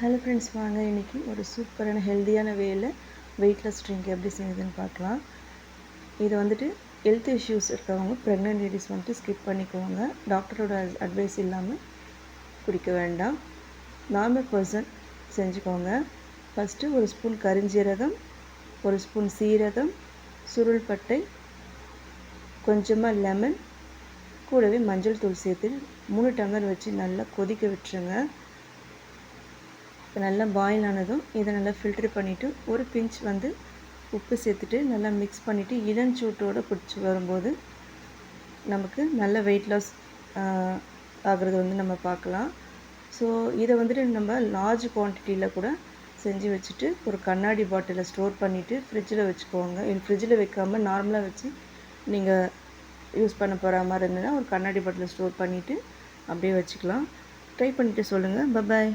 Hello friends, வாங்க இன்றைக்கி ஒரு சூப்பரான ஹெல்த்தியான வேயில் வெயிட்லெஸ் ட்ரிங்க் எப்படி செய்யுதுன்னு பார்க்கலாம். இது வந்துட்டு ஹெல்த் இஷ்யூஸ் இருக்கவங்க, ப்ரெக்னென்ட் லேடிஸ் வந்துட்டு ஸ்கிப் பண்ணிக்குவாங்க. டாக்டரோட அட்வைஸ் இல்லாமல் குடிக்க வேண்டாம். நார்மல் பர்சன் செஞ்சுக்கோங்க. ஃபஸ்ட்டு ஒரு ஸ்பூன் கரிஞ்சீரகம், ஒரு ஸ்பூன் சீரகம், சுருள்பட்டை, கொஞ்சமாக லெமன், கூடவே மஞ்சள் தூள் சேர்த்து 3 டம்ளர் வச்சு நல்லா கொதிக்க விட்டுருங்க. இப்போ நல்லா பாயில் ஆனதும் இதை நல்லா ஃபில்ட்ரு பண்ணிவிட்டு ஒரு பிஞ்ச் உப்பு சேர்த்துட்டு நல்லா மிக்ஸ் பண்ணிவிட்டு இளஞ்சூட்டோடு குடிச்சு வரும்போது நமக்கு நல்ல வெயிட் லாஸ் ஆகிறது நம்ம பார்க்கலாம். ஸோ இதை நம்ம லார்ஜ் குவான்டிட்டியில் கூட செஞ்சு வச்சுட்டு ஒரு கண்ணாடி பாட்டிலில் ஸ்டோர் பண்ணிவிட்டு ஃப்ரிட்ஜில் வச்சுக்கோங்க. ஃப்ரிட்ஜில் வைக்காமல் நார்மலாக வச்சு நீங்கள் யூஸ் பண்ண போகிற மாதிரி இருந்ததுன்னா ஒரு கண்ணாடி பாட்டிலில் ஸ்டோர் பண்ணிவிட்டு அப்படியே வச்சுக்கலாம். ட்ரை பண்ணிவிட்டு சொல்லுங்கள். பாய்.